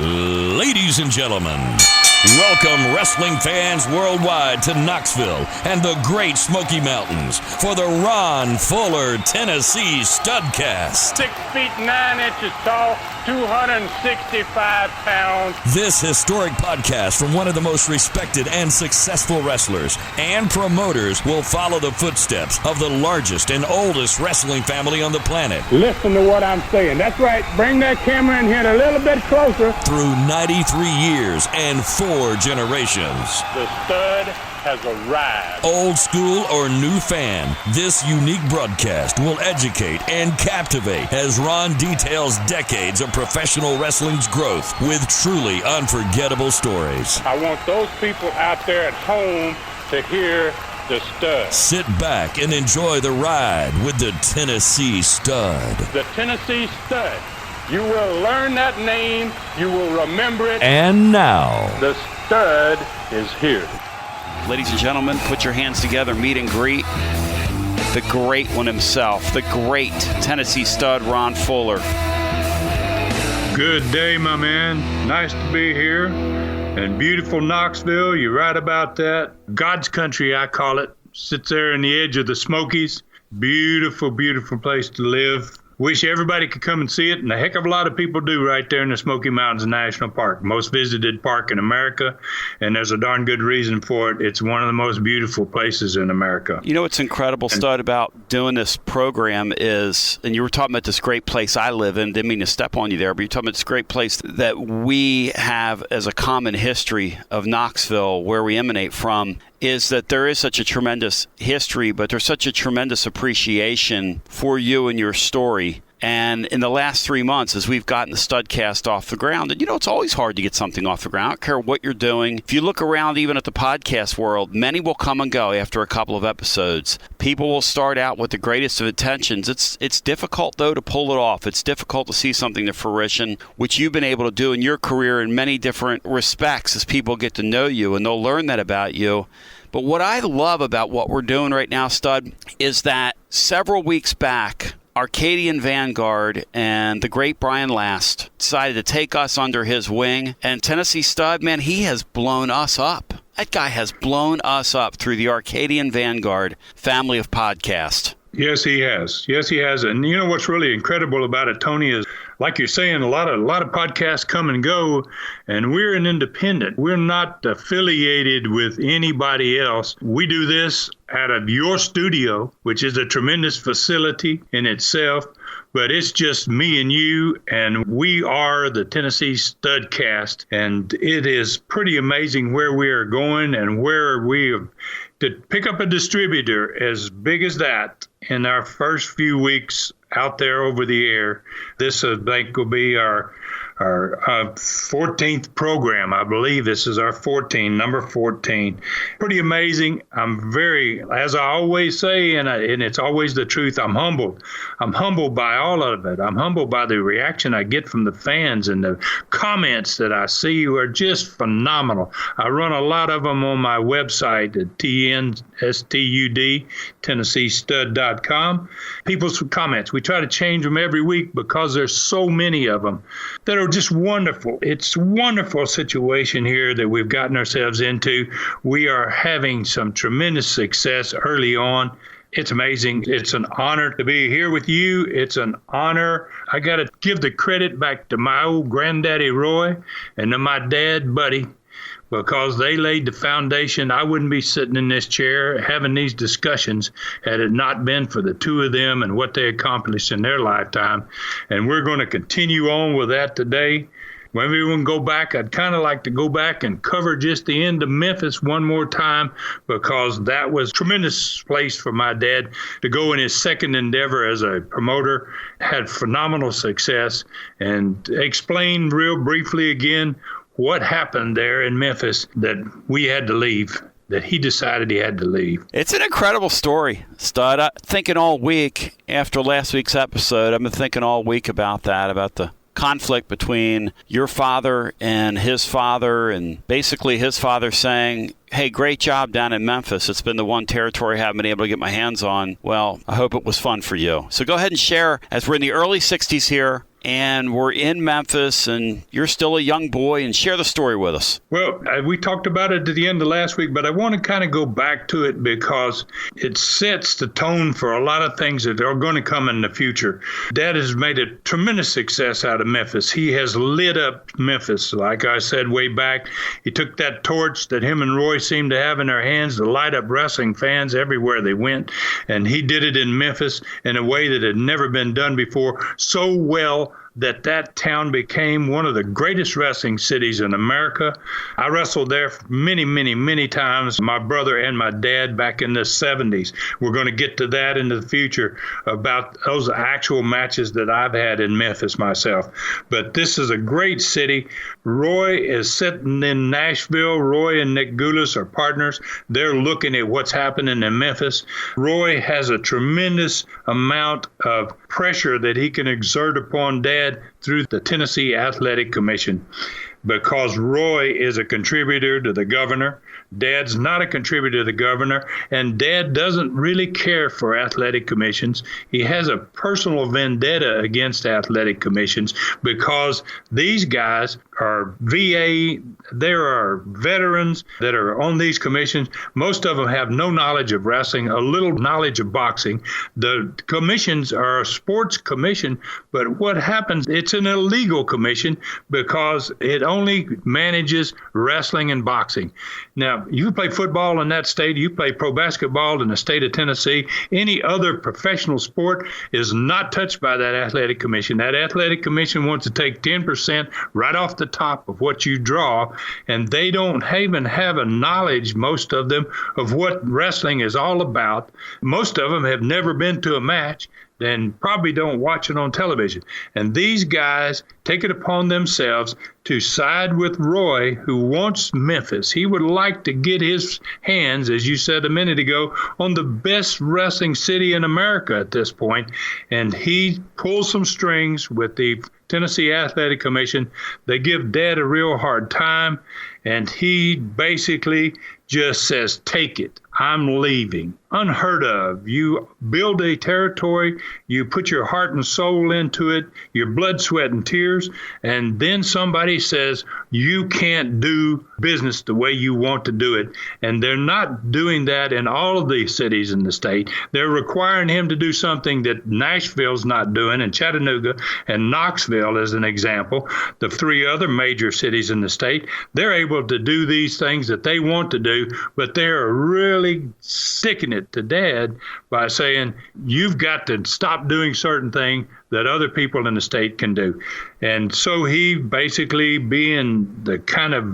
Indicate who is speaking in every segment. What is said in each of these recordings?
Speaker 1: Ladies and gentlemen, welcome wrestling fans worldwide to Knoxville and the Great Smoky Mountains for the Ron Fuller Tennessee Studcast.
Speaker 2: 6 feet 9 inches tall, 265 pounds.
Speaker 1: This historic podcast from one of the most respected and successful wrestlers and promoters will follow the footsteps of the largest and oldest wrestling family on the planet.
Speaker 2: Listen to what I'm saying. That's right. Bring that camera in here a little bit closer.
Speaker 1: Through 93 years and 4 generations.
Speaker 2: The stud has arrived.
Speaker 1: Old school or new fan, this unique broadcast will educate and captivate as Ron details decades of professional wrestling's growth with truly unforgettable stories.
Speaker 2: I want those people out there at home to hear the stud.
Speaker 1: Sit back and enjoy the ride with the Tennessee Stud.
Speaker 2: The Tennessee Stud. You will learn that name. You will remember it.
Speaker 1: And now,
Speaker 2: the stud is here.
Speaker 3: Ladies and gentlemen, put your hands together, meet and greet the great one himself, the great Tennessee Stud, Ron Fuller.
Speaker 4: Good day, my man. Nice to be here. And beautiful Knoxville, you're right about that. God's country, I call it. Sits there in the edge of the Smokies. Beautiful, beautiful place to live. Wish everybody could come and see it, and a heck of a lot of people do right there in the Smoky Mountains National Park. Most visited park in America, and there's a darn good reason for it. It's one of the most beautiful places in America.
Speaker 3: You know what's incredible, Stud, about doing this program is, and you were talking about this great place I live in, didn't mean to step on you there, but you're talking about this great place that we have as a common history of Knoxville, where we emanate from, is that there is such a tremendous history, but there's such a tremendous appreciation for you and your story. And in the last 3 months, as we've gotten the Studcast off the ground, and you know, it's always hard to get something off the ground. I don't care what you're doing. If you look around even at the podcast world, many will come and go after a couple of episodes. People will start out with the greatest of intentions. It's difficult, though, to pull it off. It's difficult to see something to fruition, which you've been able to do in your career in many different respects as people get to know you, and they'll learn that about you. But what I love about what we're doing right now, Stud, is that several weeks back, Arcadian Vanguard and the great Brian Last decided to take us under his wing. And Tennessee Stud, man, he has blown us up. That guy has blown us up through the Arcadian Vanguard family of podcasts.
Speaker 4: Yes, he has. Yes, he has. And you know what's really incredible about it, Tony, is like you're saying, a lot of podcasts come and go, and we're an independent. We're not affiliated with anybody else. We do this out of your studio, which is a tremendous facility in itself, but it's just me and you, and we are the Tennessee Studcast, and it is pretty amazing where we are going and where we have to pick up a distributor as big as that in our first few weeks out there over the air. This, I think, will be our 14th program. I believe this is our number 14. Pretty amazing. I'm very, as I always say, and it's always the truth, I'm humbled. I'm humbled by all of it. I'm humbled by the reaction I get from the fans, and the comments that I see are just phenomenal. I run a lot of them on my website at TNSTUD, TennesseeStud.com. People's comments, we try to change them every week because there's so many of them that are just wonderful. It's a wonderful situation here that we've gotten ourselves into. We are having some tremendous success early on. It's amazing. It's an honor to be here with you. It's an honor. I got to give the credit back to my old granddaddy Roy and to my dad Buddy, because they laid the foundation. I wouldn't be sitting in this chair having these discussions had it not been for the two of them and what they accomplished in their lifetime. And we're going to continue on with that today. When everyone go back, I'd kind of like to go back and cover just the end of Memphis one more time, because that was a tremendous place for my dad to go in his second endeavor as a promoter. Had phenomenal success, and explain real briefly again what happened there in Memphis that we had to leave, that he decided he had to leave.
Speaker 3: It's an incredible story, Stud. I'm thinking all week after last week's episode, I've been thinking all week about that, about the conflict between your father and his father, and basically his father saying, hey, great job down in Memphis. It's been the one territory I haven't been able to get my hands on. Well, I hope it was fun for you. So go ahead and share, as we're in the early 60s here, and we're in Memphis, and you're still a young boy, and share the story with us.
Speaker 4: Well, we talked about it at the end of last week, but I want to kind of go back to it because it sets the tone for a lot of things that are going to come in the future. Dad has made a tremendous success out of Memphis. He has lit up Memphis. Like I said way back, he took that torch that him and Roy seemed to have in their hands to light up wrestling fans everywhere they went, and he did it in Memphis in a way that had never been done before, so well that town became one of the greatest wrestling cities in America. I wrestled there many, many, many times, my brother and my dad back in the 70s. We're going to get to that in the future about those actual matches that I've had in Memphis myself. But this is a great city. Roy is sitting in Nashville. Roy and Nick Goulas are partners. They're looking at what's happening in Memphis. Roy has a tremendous amount of pressure that he can exert upon Dad through the Tennessee Athletic Commission, because Roy is a contributor to the governor. Dad's not a contributor to the governor, and Dad doesn't really care for athletic commissions. He has a personal vendetta against athletic commissions because these guys are VA. There are veterans that are on these commissions. Most of them have no knowledge of wrestling, a little knowledge of boxing. The commissions are a sports commission, but what happens, it's an illegal commission because it only manages wrestling and boxing. Now, you play football in that state, you play pro basketball in the state of Tennessee, any other professional sport is not touched by that athletic commission. That athletic commission wants to take 10% right off the top of what you draw, and they don't even have a knowledge, most of them, of what wrestling is all about. Most of them have never been to a match and probably don't watch it on television. And these guys take it upon themselves to side with Roy, who wants Memphis. He would like to get his hands, as you said a minute ago, on the best wrestling city in America at this point. And he pulls some strings with the Tennessee Athletic Commission. They give Dad a real hard time, and he basically just says, take it. I'm leaving. Unheard of. You build a territory, you put your heart and soul into it, your blood, sweat, and tears, and then somebody says you can't do business the way you want to do it. And they're not doing that in all of these cities in the state. They're requiring him to do something that Nashville's not doing, and Chattanooga and Knoxville as an example, the three other major cities in the state. They're able to do these things that they want to do, but they're really sticking it to Dad by saying, you've got to stop doing certain things that other people in the state can do. And so he basically, being the kind of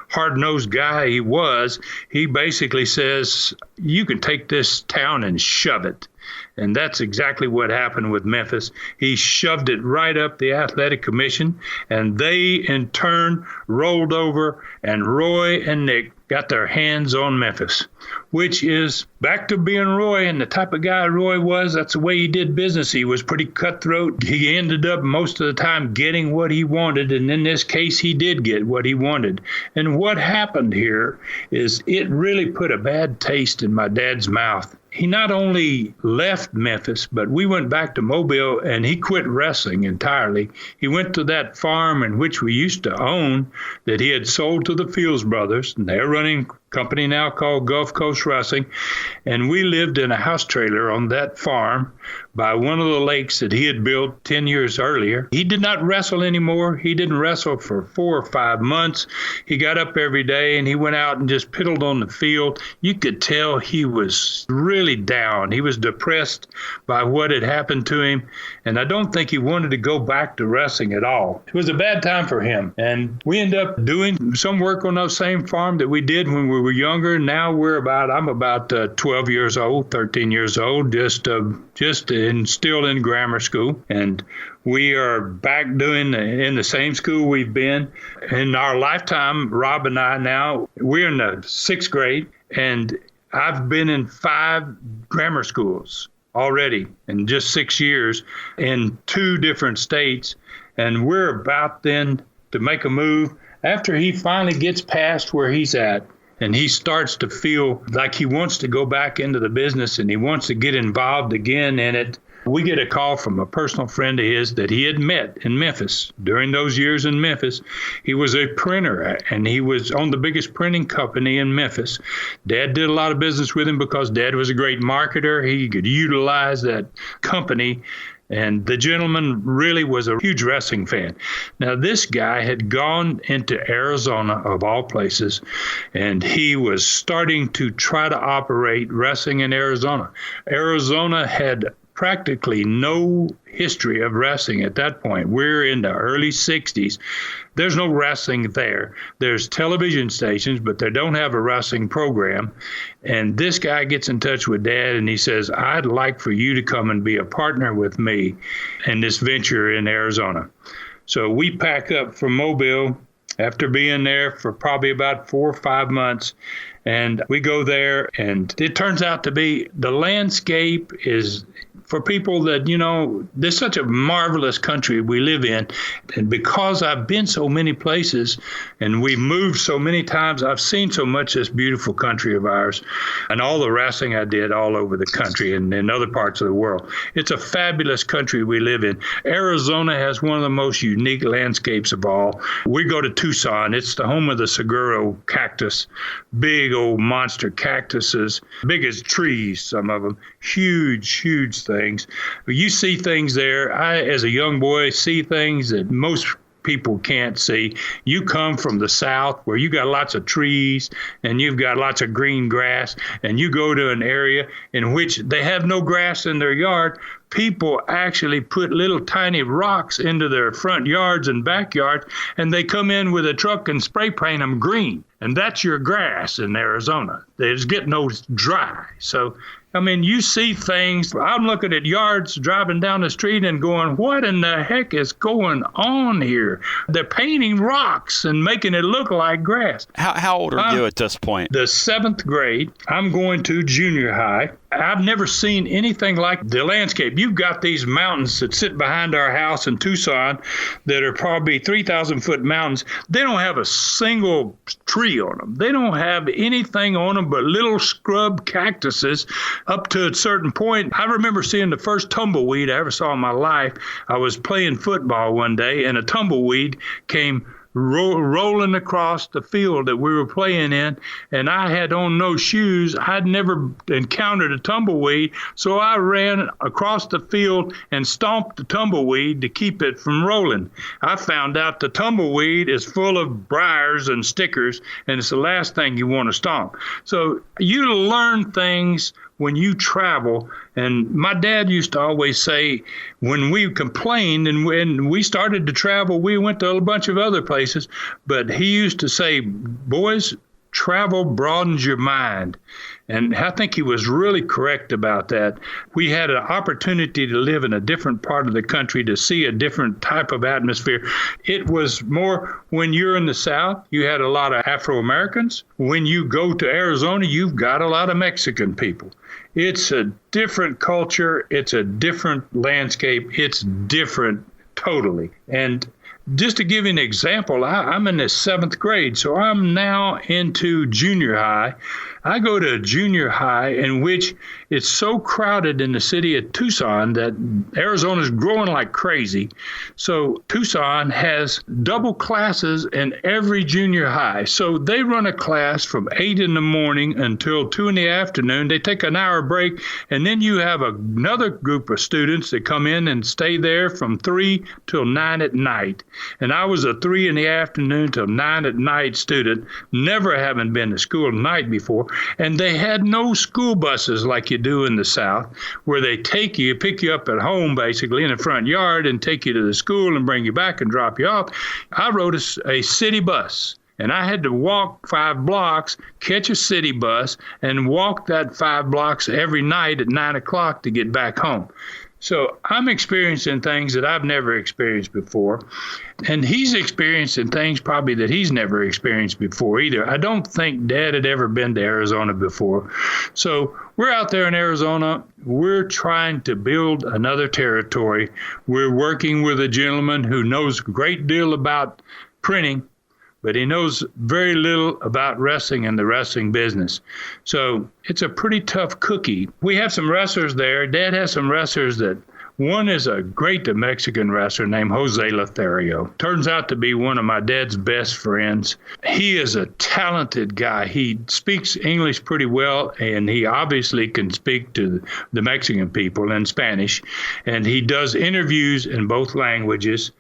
Speaker 4: hard-nosed guy he was, he basically says, you can take this town and shove it. And that's exactly what happened with Memphis. He shoved it right up the athletic commission, and they in turn rolled over, and Roy and Nick got their hands on Memphis, which is back to being Roy and the type of guy Roy was. That's the way he did business. He was pretty cutthroat. He ended up most of the time getting what he wanted, and in this case, he did get what he wanted. And what happened here is it really put a bad taste in my dad's mouth. He not only left Memphis, but we went back to Mobile, and he quit wrestling entirely. He went to that farm in which we used to own that he had sold to the Fields brothers, and they're running a company now called Gulf Coast Wrestling. And we lived in a house trailer on that farm by one of the lakes that he had built 10 years earlier. He did not wrestle anymore. He didn't wrestle for 4 or 5 months. He got up every day and he went out and just piddled on the field. You could tell he was really down. He was depressed by what had happened to him. And I don't think he wanted to go back to wrestling at all. It was a bad time for him. And we ended up doing some work on that same farm that we did when we were younger. Now I'm about 12 years old, 13 years old, still in grammar school. And we are back in the same school we've been. In our lifetime, Rob and I now, we're in the 6th grade, and I've been in 5 grammar schools already in just 6 years in 2 different states. And we're about then to make a move after he finally gets past where he's at. And he starts to feel like he wants to go back into the business and he wants to get involved again in it. We get a call from a personal friend of his that he had met in Memphis. During those years in Memphis, he was a printer, and he was on the biggest printing company in Memphis. Dad did a lot of business with him because Dad was a great marketer. He could utilize that company. And the gentleman really was a huge wrestling fan. Now, this guy had gone into Arizona, of all places, and he was starting to try to operate wrestling in Arizona. Arizona had practically no history of wrestling at that point. We're in the early 60s. There's no wrestling there. There's television stations, but they don't have a wrestling program. And this guy gets in touch with Dad, and he says, I'd like for you to come and be a partner with me in this venture in Arizona. So we pack up from Mobile after being there for probably about 4 or 5 months. And we go there, and it turns out to be the landscape is, for people that, there's such a marvelous country we live in. And because I've been so many places and we've moved so many times, I've seen so much this beautiful country of ours and all the wrestling I did all over the country and in other parts of the world. It's a fabulous country we live in. Arizona has one of the most unique landscapes of all. We go to Tucson. It's the home of the saguaro cactus, big old monster cactuses, big as trees, some of them, huge, huge things. You see things there. I, as a young boy, see things that most people can't see. You come from the South where you got lots of trees and you've got lots of green grass, and you go to an area in which they have no grass in their yard. People actually put little tiny rocks into their front yards and backyards, and they come in with a truck and spray paint them green. And that's your grass in Arizona. It's getting no dry. So, you see things. I'm looking at yards driving down the street and going, what in the heck is going on here? They're painting rocks and making it look like grass.
Speaker 3: How old are you at this point?
Speaker 4: The 7th grade. I'm going to junior high. I've never seen anything like the landscape. You've got these mountains that sit behind our house in Tucson that are probably 3,000-foot mountains. They don't have a single tree on them. They don't have anything on them but little scrub cactuses up to a certain point. I remember seeing the first tumbleweed I ever saw in my life. I was playing football one day, and a tumbleweed came rolling across the field that we were playing in, and I had on no shoes. I'd never encountered a tumbleweed, so I ran across the field and stomped the tumbleweed to keep it from rolling. I found out the tumbleweed is full of briars and stickers, and it's the last thing you want to stomp. So you learn things when you travel. And my dad used to always say, when we complained and when we started to travel, we went to a bunch of other places, but he used to say, boys, travel broadens your mind. And I think he was really correct about that. We had an opportunity to live in a different part of the country, to see a different type of atmosphere. It was more, when you're in the South, you had a lot of Afro-Americans. When you go to Arizona, you've got a lot of Mexican people. It's a different culture. It's a different landscape. It's different totally. And just to give you an example, I'm in the 7th grade, so I'm now into junior high. I go to a junior high in which it's so crowded in the city of Tucson that Arizona's growing like crazy. So Tucson has double classes in every junior high. So they run a class from 8 in the morning until 2 in the afternoon. They take an hour break, and then you have another group of students that come in and stay there from 3 till 9 at night. And I was a 3 in the afternoon till 9 at night student, never having been to school at night before. And they had no school buses like you do in the South, where they take you, pick you up at home, basically, in the front yard and take you to the school and bring you back and drop you off. I rode a city bus. And I had to walk 5 blocks, catch a city bus, and walk that 5 blocks every night at 9 o'clock to get back home. So I'm experiencing things that I've never experienced before. And he's experiencing things probably that he's never experienced before either. I don't think Dad had ever been to Arizona before. So we're out there in Arizona. We're trying to build another territory. We're working with a gentleman who knows a great deal about printing, but he knows very little about wrestling and the wrestling business. So it's a pretty tough cookie. We have some wrestlers there. Dad has some wrestlers that One is a great Mexican wrestler named Jose Lothario. Turns out to be one of my dad's best friends. He is a talented guy. He speaks English pretty well, and he obviously can speak to the Mexican people in Spanish. And he does interviews in both languages.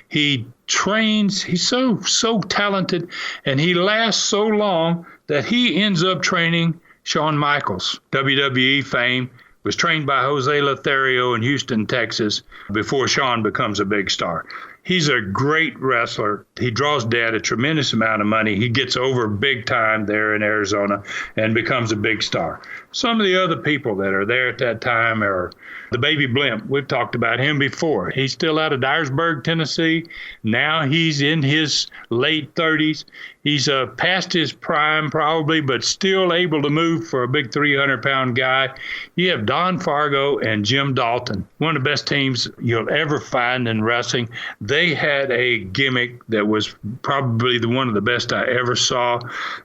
Speaker 4: He trains. He's so talented, and he lasts so long that he ends up training Shawn Michaels, WWE fame. Was trained by Jose Lothario in Houston, Texas, before Shawn becomes a big star. He's a great wrestler. He draws Dad a tremendous amount of money. He gets over big time there in Arizona and becomes a big star. Some of the other people that are there at that time are the Baby Blimp. We've talked about him before. He's still out of Dyersburg, Tennessee. Now he's in his late 30s. He's past his prime probably, but still able to move for a big 300-pound guy. You have Don Fargo and Jim Dalton, one of the best teams you'll ever find in wrestling. They had a gimmick that was probably one of the best I ever saw.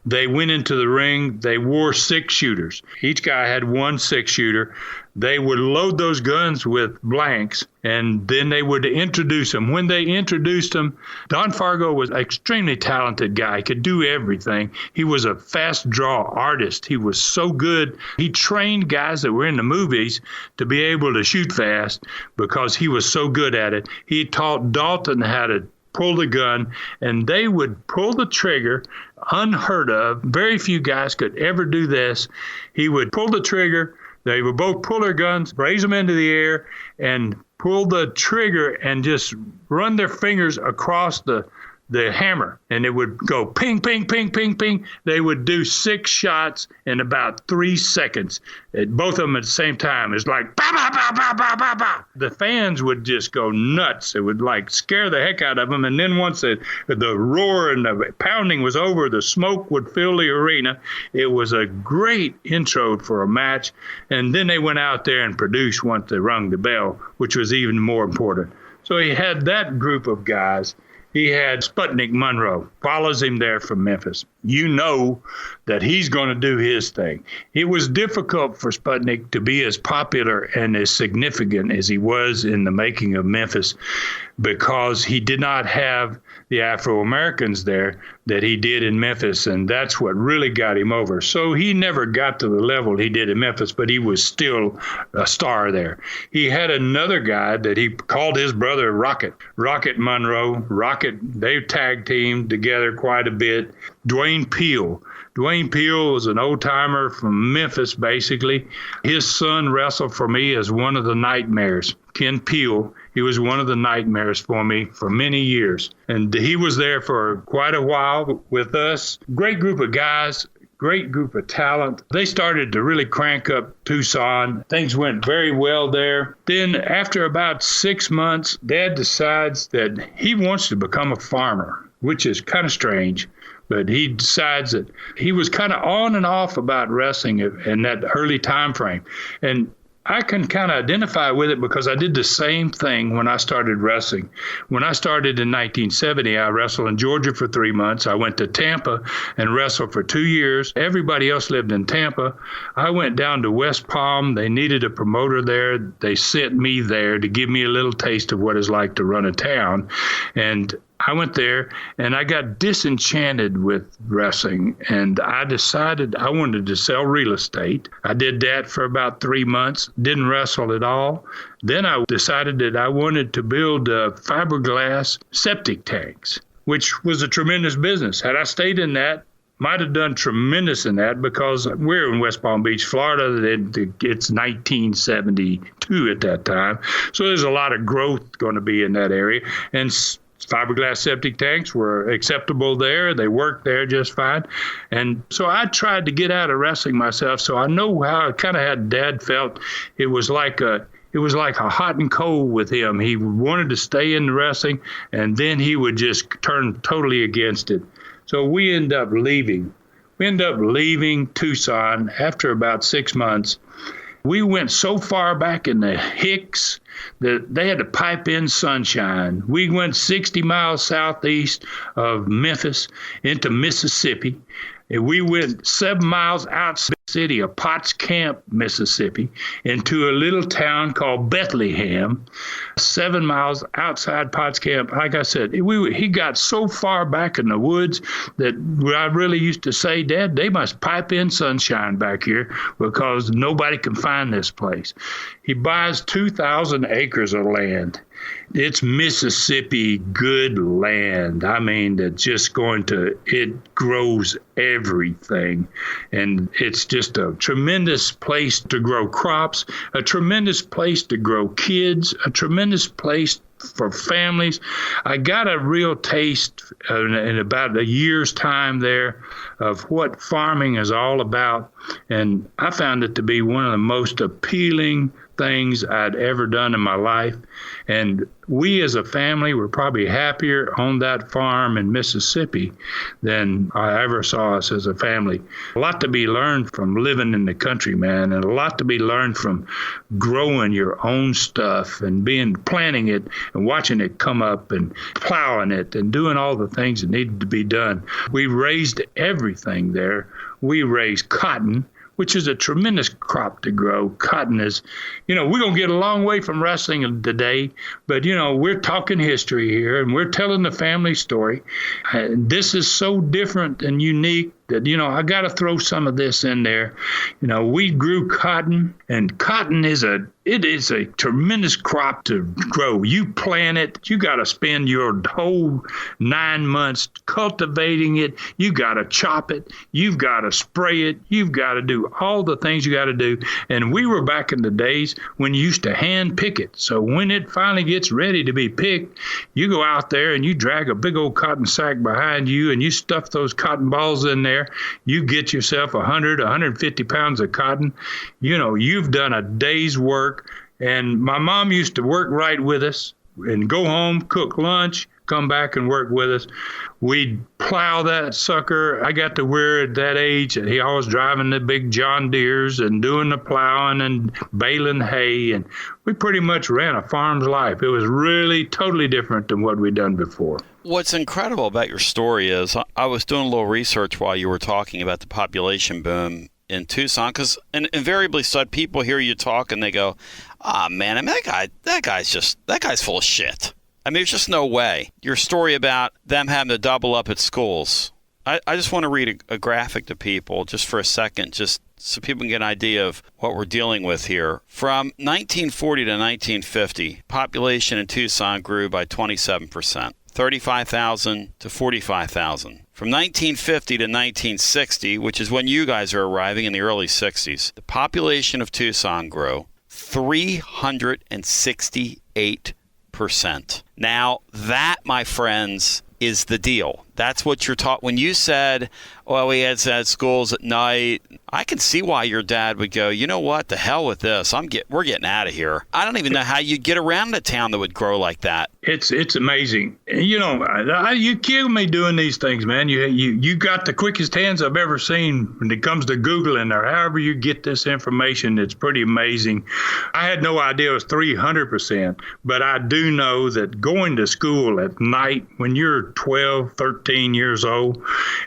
Speaker 4: They went into the ring. They wore 6-shooters. Each guy had one 6-shooter. They would load those guns with blanks, and then they would introduce them. When they introduced them, Don Fargo was an extremely talented guy, could do everything. He was a fast draw artist. He was so good. He trained guys that were in the movies to be able to shoot fast because he was so good at it. He taught Dalton how to pull the gun, and they would pull the trigger, unheard of. Very few guys could ever do this. He would pull the trigger. They would both pull their guns, raise them into the air, and pull the trigger and just run their fingers across the hammer, and it would go ping, ping, ping, ping, ping. They would do 6 shots in about 3 seconds. Both of them at the same time. It's like, ba, ba, ba, ba, ba, ba, ba. The fans would just go nuts. It would like scare the heck out of them. And then once the roar and the pounding was over, the smoke would fill the arena. It was a great intro for a match. And then they went out there and produced once they rung the bell, which was even more important. So he had that group of guys. He had Sputnik Monroe, follows him there from Memphis. You know that he's going to do his thing. It was difficult for Sputnik to be as popular and as significant as he was in the making of Memphis because he did not have the Afro-Americans there that he did in Memphis, and that's what really got him over. So he never got to the level he did in Memphis, but he was still a star there. He had another guy that he called his brother Rocket Monroe. They tag teamed together quite a bit. Dwayne Peele was an old-timer from Memphis, basically. His son wrestled for me as one of the Nightmares. Ken Peele, he was one of the Nightmares for me for many years. And he was there for quite a while with us. Great group of guys, great group of talent. They started to really crank up Tucson. Things went very well there. Then after about 6 months, Dad decides that he wants to become a farmer, which is kind of strange. But he decides that he was kind of on and off about wrestling in that early time frame. And I can kind of identify with it because I did the same thing when I started wrestling. When I started in 1970, I wrestled in Georgia for 3 months. I went to Tampa and wrestled for 2 years. Everybody else lived in Tampa. I went down to West Palm. They needed a promoter there. They sent me there to give me a little taste of what it's like to run a town. And I went there and I got disenchanted with wrestling, and I decided I wanted to sell real estate. I did that for about 3 months, didn't wrestle at all. Then I decided that I wanted to build fiberglass septic tanks, which was a tremendous business. Had I stayed in that, might have done tremendous in that because we're in West Palm Beach, Florida. It's 1972 at that time. So there's a lot of growth going to be in that area. And fiberglass septic tanks were acceptable there. They worked there just fine. And so I tried to get out of wrestling myself. So I know how kind of how Dad felt. It was like a hot and cold with him. He wanted to stay in the wrestling, and then he would just turn totally against it. So we end up leaving. We end up leaving Tucson after about 6 months. We went so far back in the Hicks that they had to pipe in Sunshine. We went 60 miles southeast of Memphis into Mississippi. And we went 7 miles out city of Potts Camp, Mississippi, into a little town called Bethlehem, 7 miles outside Potts Camp. Like I said, he got so far back in the woods that I really used to say, Dad, they must pipe in sunshine back here because nobody can find this place. He buys 2,000 acres of land. It's Mississippi good land. I mean, it grows everything. And it's just a tremendous place to grow crops, a tremendous place to grow kids, a tremendous place for families. I got a real taste in about a year's time there of what farming is all about. And I found it to be one of the most appealing things I'd ever done in my life. And we as a family were probably happier on that farm in Mississippi than I ever saw us as a family. A lot to be learned from living in the country, man, and a lot to be learned from growing your own stuff and planting it and watching it come up and plowing it and doing all the things that needed to be done. We raised everything there. We raised cotton, which is a tremendous crop to grow. Cotton is, we're going to get a long way from wrestling today, but, we're talking history here and we're telling the family story. This is so different and unique that, I got to throw some of this in there. We grew cotton, and cotton is a tremendous crop to grow. You plant it, you got to spend your whole 9 months cultivating it. You got to chop it, you've got to spray it, you've got to do all the things you got to do. And we were back in the days when you used to hand pick it. So when it finally gets ready to be picked, you go out there and you drag a big old cotton sack behind you and you stuff those cotton balls in there. You get yourself 100, 150 pounds of cotton. You've done a day's work. And my mom used to work right with us and go home, cook lunch, come back and work with us. We'd plow that sucker. I got to where at that age, he always driving the big John Deeres and doing the plowing and baling hay. And we pretty much ran a farm's life. It was really totally different than what we'd done before.
Speaker 3: What's incredible about your story is I was doing a little research while you were talking about the population boom in Tucson, because invariably, Stud, people hear you talk and they go, man, I mean, that guy's full of shit. I mean, there's just no way. Your story about them having to double up at schools. I just want to read a graphic to people just for a second, just so people can get an idea of what we're dealing with here. From 1940 to 1950, population in Tucson grew by 27%, 35,000 to 45,000. From 1950 to 1960, which is when you guys are arriving in the early 60s, the population of Tucson grew 368%. Now, that, my friends, is the deal. That's what you're taught. When you said, well, we had schools at night, I can see why your dad would go, you know what, the hell with this. We're getting out of here. I don't even know how you get around a town that would grow like that.
Speaker 4: It's amazing. You kill me doing these things, man. You got the quickest hands I've ever seen when it comes to Googling or however you get this information. It's pretty amazing. I had no idea it was 300%, but I do know that going to school at night when you're 12, 13 years old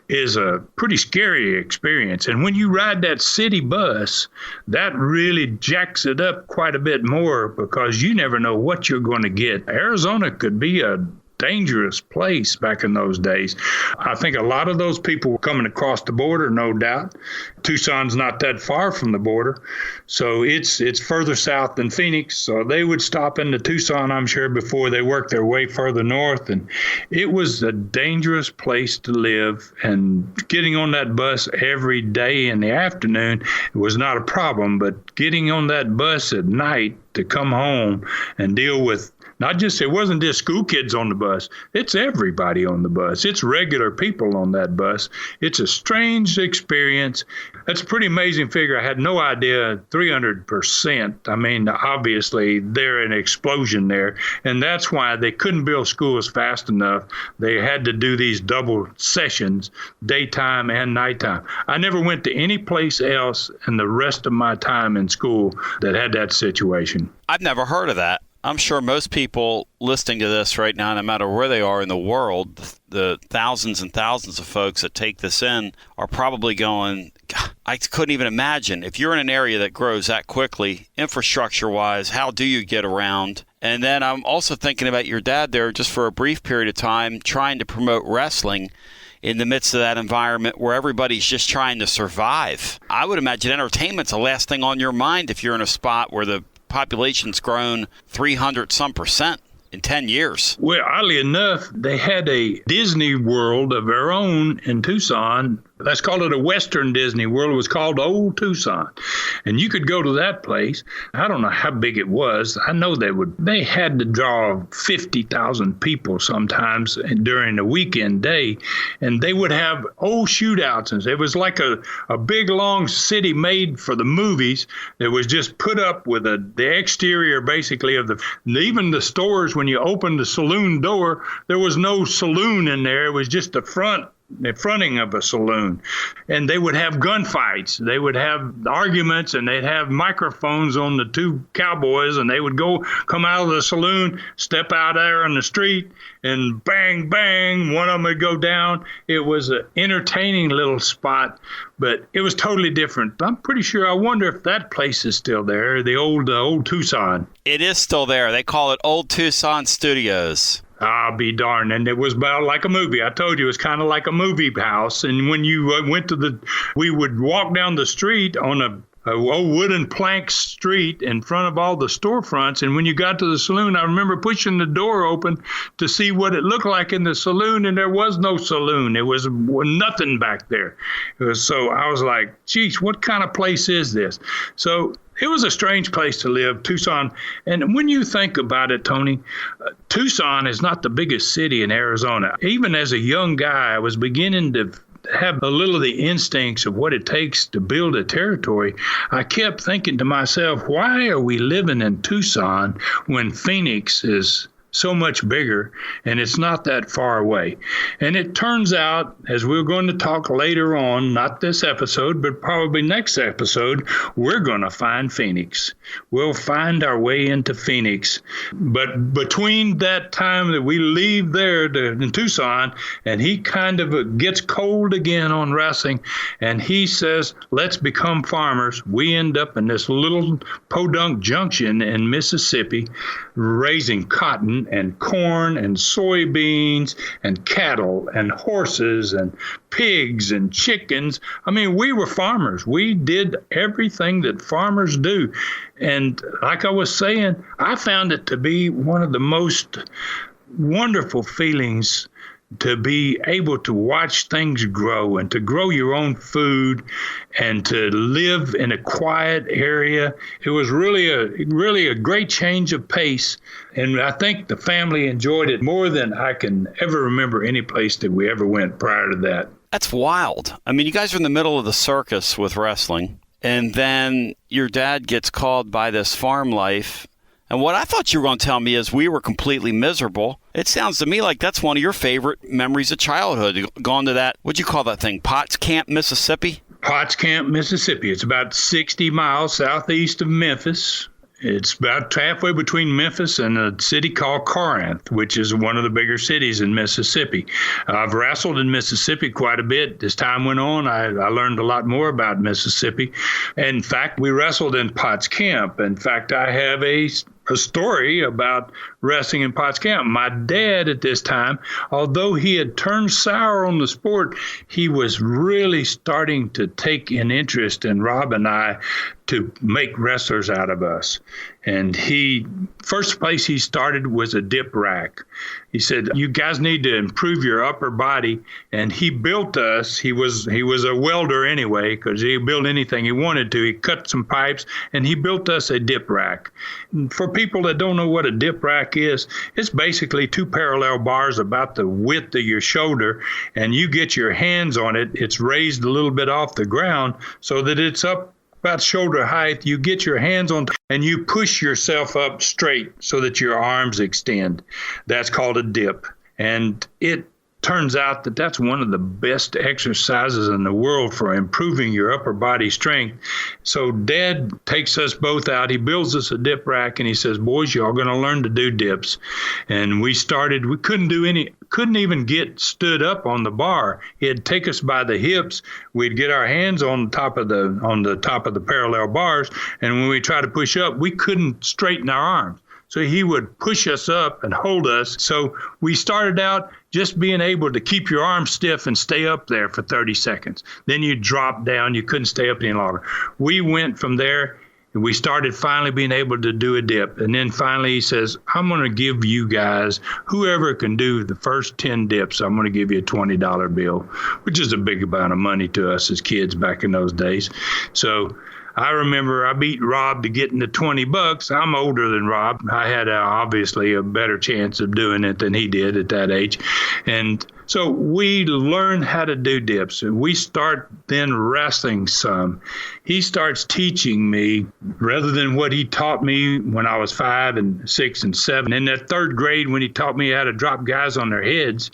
Speaker 4: is a pretty scary experience. And when you ride that city bus, that really jacks it up quite a bit more because you never know what you're going to get. Arizona could be a dangerous place back in those days. I think a lot of those people were coming across the border, no doubt. Tucson's not that far from the border, so it's further south than Phoenix. So they would stop into Tucson, I'm sure, before they worked their way further north. And it was a dangerous place to live. And getting on that bus every day in the afternoon was not a problem, but getting on that bus at night to come home and deal with it wasn't just school kids on the bus. It's everybody on the bus. It's regular people on that bus. It's a strange experience. That's a pretty amazing figure. I had no idea 300%. I mean, obviously, there's an explosion there. And that's why they couldn't build schools fast enough. They had to do these double sessions, daytime and nighttime. I never went to any place else in the rest of my time in school that had that situation.
Speaker 3: I've never heard of that. I'm sure most people listening to this right now, no matter where they are in the world, the thousands and thousands of folks that take this in are probably going, I couldn't even imagine. If you're in an area that grows that quickly, infrastructure-wise, how do you get around? And then I'm also thinking about your dad there just for a brief period of time trying to promote wrestling in the midst of that environment where everybody's just trying to survive. I would imagine entertainment's the last thing on your mind if you're in a spot where the population's grown 300% in 10 years.
Speaker 4: Well, oddly enough, they had a Disney World of their own in Tucson. Let's call it a Western Disney World. It was called Old Tucson. And you could go to that place. I don't know how big it was. I know they had to draw 50,000 people sometimes during a weekend day. And they would have old shootouts. And it was like a big, long city made for the movies that was just put up with the exterior, basically, of even the stores. When you opened the saloon door, there was no saloon in there. It was just the fronting of a saloon. And they would have gunfights. They would have arguments, and they'd have microphones on the two cowboys, and they would come out of the saloon, step out there on the street, and bang, bang, one of them would go down. It was an entertaining little spot, but it was totally different. I'm pretty sure, I wonder if that place is still there, the old Tucson.
Speaker 3: It is still there. They call it Old Tucson Studios.
Speaker 4: I'll be darned. And it was about like a movie. I told you, it was kind of like a movie house. And when you we would walk down the street on a old wooden plank street in front of all the storefronts. And when you got to the saloon, I remember pushing the door open to see what it looked like in the saloon. And there was no saloon. It was nothing back there. So I was like, geez, what kind of place is this? So it was a strange place to live, Tucson. And when you think about it, Tony, Tucson is not the biggest city in Arizona. Even as a young guy, I was beginning to have a little of the instincts of what it takes to build a territory. I kept thinking to myself, why are we living in Tucson when Phoenix is so much bigger and it's not that far away? And it turns out, as we're going to talk later on, not this episode, but probably next episode, we're going to find Phoenix. We'll find our way into Phoenix. But between that time that we leave there in Tucson, and he kind of gets cold again on wrestling, and he says, let's become farmers, we end up in this little podunk junction in Mississippi, raising cotton and corn and soybeans and cattle and horses and pigs and chickens. I mean, we were farmers. We did everything that farmers do. And like I was saying, I found it to be one of the most wonderful feelings to be able to watch things grow and to grow your own food and to live in a quiet area. It was really a great change of pace. And I think the family enjoyed it more than I can ever remember any place that we ever went prior to that.
Speaker 3: That's wild. I mean, you guys are in the middle of the circus with wrestling, and then your dad gets called by this farm life. And what I thought you were going to tell me is we were completely miserable. It sounds to me like that's one of your favorite memories of childhood. Gone to that, what'd you call that thing, Potts Camp, Mississippi?
Speaker 4: Potts Camp, Mississippi. It's about 60 miles southeast of Memphis. It's about halfway between Memphis and a city called Corinth, which is one of the bigger cities in Mississippi. I've wrestled in Mississippi quite a bit. As time went on, I learned a lot more about Mississippi. In fact, we wrestled in Potts Camp. In fact, I have a story about wrestling in Potts Camp. My dad at this time, although he had turned sour on the sport, he was really starting to take an interest in Rob and I to make wrestlers out of us. And first place he started was a dip rack. He said, you guys need to improve your upper body. And he built us. He was a welder anyway, because he built anything he wanted to. He cut some pipes and he built us a dip rack. For people that don't know what a dip rack is, it's basically two parallel bars about the width of your shoulder, and you get your hands on it. It's raised a little bit off the ground so that it's up about shoulder height. You get your hands on and you push yourself up straight so that your arms extend. That's called a dip. And it turns out that that's one of the best exercises in the world for improving your upper body strength. So Dad takes us both out. He builds us a dip rack, and he says, boys, y'all going to learn to do dips. And we couldn't even get stood up on the bar. He'd take us by the hips. We'd get our hands on the top of the parallel bars. And when we try to push up, we couldn't straighten our arms. So he would push us up and hold us. So we started out just being able to keep your arms stiff and stay up there for 30 seconds. Then you drop down. You couldn't stay up any longer. We went from there. We started finally being able to do a dip. And then finally he says, I'm going to give you guys, whoever can do the first 10 dips, I'm going to give you a $20 bill, which is a big amount of money to us as kids back in those days. So I remember I beat Rob to get into $20. I'm older than Rob. I had obviously a better chance of doing it than he did at that age. And so we learn how to do dips. We start then wrestling some. He starts teaching me rather than what he taught me when I was 5 and 6 and 7. In that 3rd grade when he taught me how to drop guys on their heads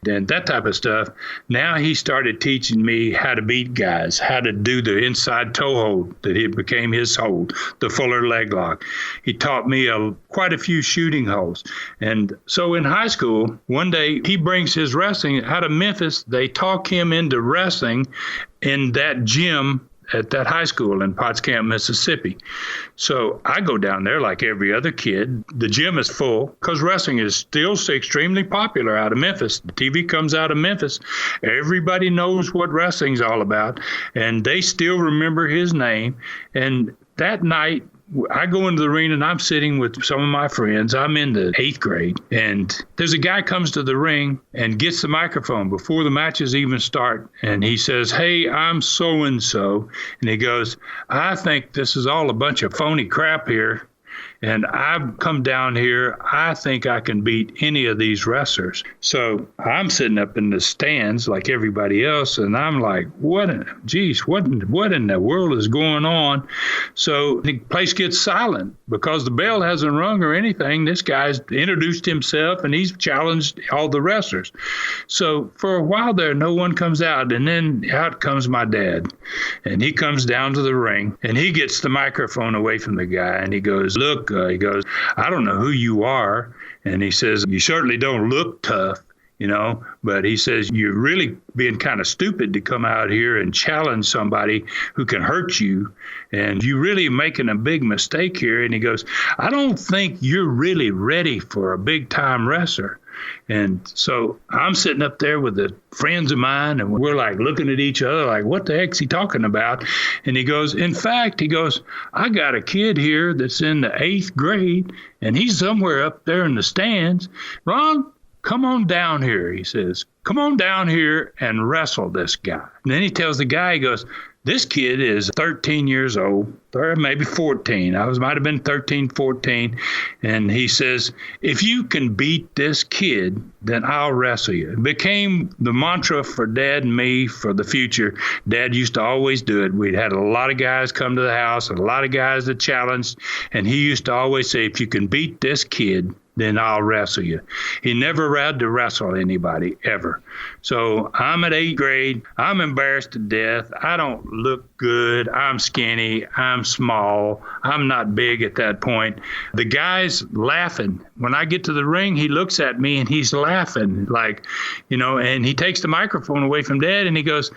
Speaker 4: and that type of stuff, now he started teaching me how to beat guys, how to do the inside toe hold that it became his hold, the fuller leg lock. He taught me quite a few shooting holes. And so in high school, one day he brings his wrestling out of Memphis. They talk him into wrestling in that gym at that high school in Potts Camp, Mississippi. So I go down there like every other kid. The gym is full because wrestling is still extremely popular out of Memphis. The TV comes out of Memphis. Everybody knows what wrestling's all about, and they still remember his name. And that night, I go into the arena and I'm sitting with some of my friends. I'm in the 8th grade, and there's a guy comes to the ring and gets the microphone before the matches even start. And he says, hey, I'm so-and-so. And he goes, I think this is all a bunch of phony crap here. And I've come down here. I think I can beat any of these wrestlers. So I'm sitting up in the stands like everybody else, and I'm like, what in the world is going on? So the place gets silent because the bell hasn't rung or anything. This guy's introduced himself, and he's challenged all the wrestlers. So for a while there, no one comes out, and then out comes my dad. And he comes down to the ring, and he gets the microphone away from the guy, and he goes, look, he goes, I don't know who you are. And he says, you certainly don't look tough, but he says, you're really being kind of stupid to come out here and challenge somebody who can hurt you. And you're really making a big mistake here. And he goes, I don't think you're really ready for a big time wrestler. And so I'm sitting up there with the friends of mine, and we're like looking at each other like, what the heck's he talking about? And he goes, in fact, I got a kid here that's in the 8th grade, and he's somewhere up there in the stands. Ron, come on down here, he says. Come on down here and wrestle this guy. And then he tells the guy, he goes, this kid is 13 years old, or maybe 14. Might have been 13, 14. And he says, if you can beat this kid, then I'll wrestle you. It became the mantra for Dad and me for the future. Dad used to always do it. We'd had a lot of guys come to the house, a lot of guys that challenged. And he used to always say, if you can beat this kid, then I'll wrestle you. He never had to wrestle anybody, ever. So I'm at 8th grade. I'm embarrassed to death. I don't look good. I'm skinny. I'm small. I'm not big at that point. The guy's laughing. When I get to the ring, he looks at me and he's laughing and he takes the microphone away from Dad and he goes,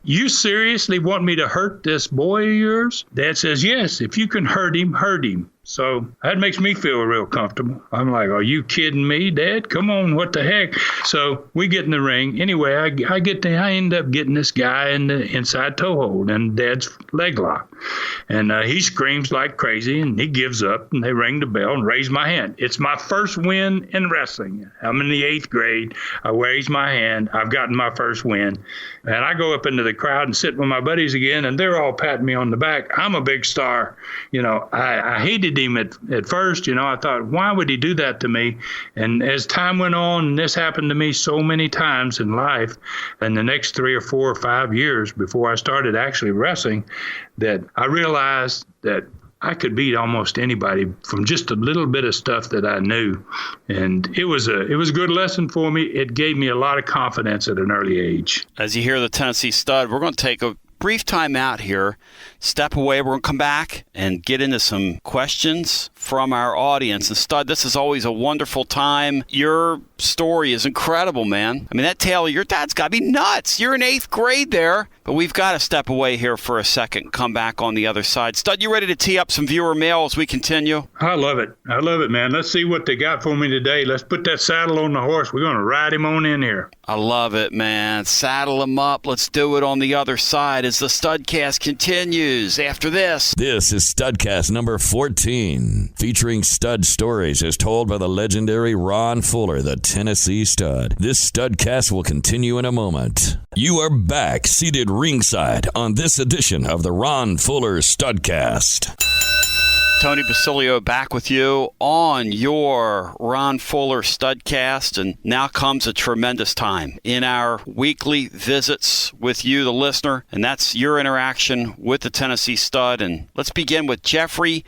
Speaker 4: you seriously want me to hurt this boy of yours? Dad says, yes, if you can hurt him, hurt him. So that makes me feel real comfortable. I'm like, are you kidding me, Dad? Come on, what the heck? So we get in the ring. Anyway, I end up getting this guy in the inside toe hold and Dad's leg lock. And he screams like crazy and he gives up and they ring the bell and raise my hand. It's my first win in wrestling. I'm in the 8th grade. I raise my hand. I've gotten my first win. And I go up into the crowd and sit with my buddies again, and they're all patting me on the back. I'm a big star. I hated him at first. I thought, why would he do that to me? And as time went on, and this happened to me so many times in life, and the next 3 or 4 or 5 years before I started actually wrestling, that I realized that I could beat almost anybody from just a little bit of stuff that I knew. And it was a good lesson for me. It gave me a lot of confidence at an early age.
Speaker 3: As you hear the Tennessee Stud, we're going to take a brief time out here, step away. We're going to come back and get into some questions from our audience. And Stud, this is always a wonderful time. Your story is incredible, man. I mean, that tale of your dad's got to be nuts. You're in 8th grade there. But we've got to step away here for a second, come back on the other side. Stud, you ready to tee up some viewer mail as we continue?
Speaker 4: I love it. I love it, man. Let's see what they got for me today. Let's put that saddle on the horse. We're going to ride him on in here.
Speaker 3: I love it, man. Saddle him up. Let's do it on the other side as the Studcast continues after this.
Speaker 1: This is Studcast number 14, featuring stud stories as told by the legendary Ron Fuller, the Tennessee Stud. This Studcast will continue in a moment. You are back, seated ringside on this edition of the Ron Fuller Studcast.
Speaker 3: Tony Basilio back with you on your Ron Fuller Studcast, and now comes a tremendous time in our weekly visits with you, the listener, and that's your interaction with the Tennessee Stud. And let's begin with Jeffrey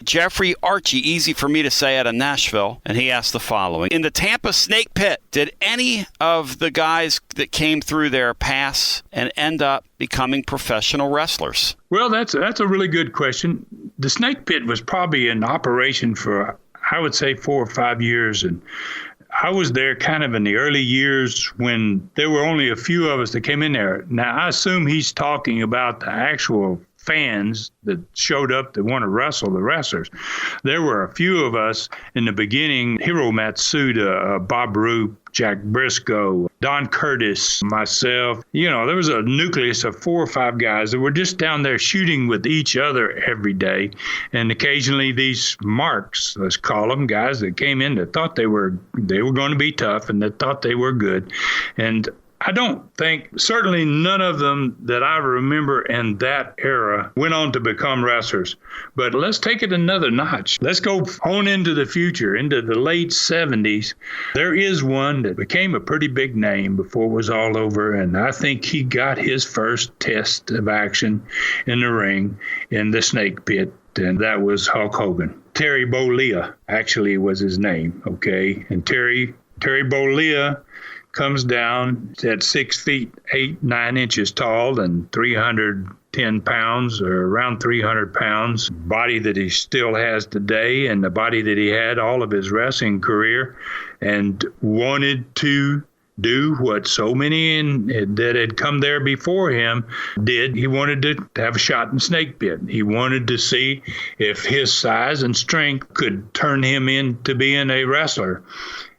Speaker 3: Archie, easy for me to say, out of Nashville, and he asked the following. In the Tampa Snakepit, did any of the guys that came through there pass and end up becoming professional wrestlers?
Speaker 4: Well, that's a really good question. The Snakepit was probably in operation for, I would say, 4 or 5 years. And I was there kind of in the early years when there were only a few of us that came in there. Now, I assume he's talking about the actual fans that showed up that want to wrestle the wrestlers. There were a few of us in the beginning: Hiro Matsuda, Bob Roop, Jack Briscoe, Don Curtis, myself. You know, there was a nucleus of 4 or 5 guys that were just down there shooting with each other every day. And occasionally these marks, let's call them, guys that came in that thought they were going to be tough and that thought they were good. And I don't think, certainly none of them that I remember in that era went on to become wrestlers. But let's take it another notch. Let's go on into the future, into the late 70s. There is one that became a pretty big name before it was all over, and I think he got his first test of action in the ring in the Snakepit, and that was Hulk Hogan. Terry Bollea actually was his name, okay? And Terry Bollea comes down at 6 feet 8-9 inches tall and 310 pounds, or around 300 pounds, body that he still has today and the body that he had all of his wrestling career, and wanted to do what so many that had come there before him did. He wanted to have a shot in Snakepit. He wanted to see if his size and strength could turn him into being a wrestler.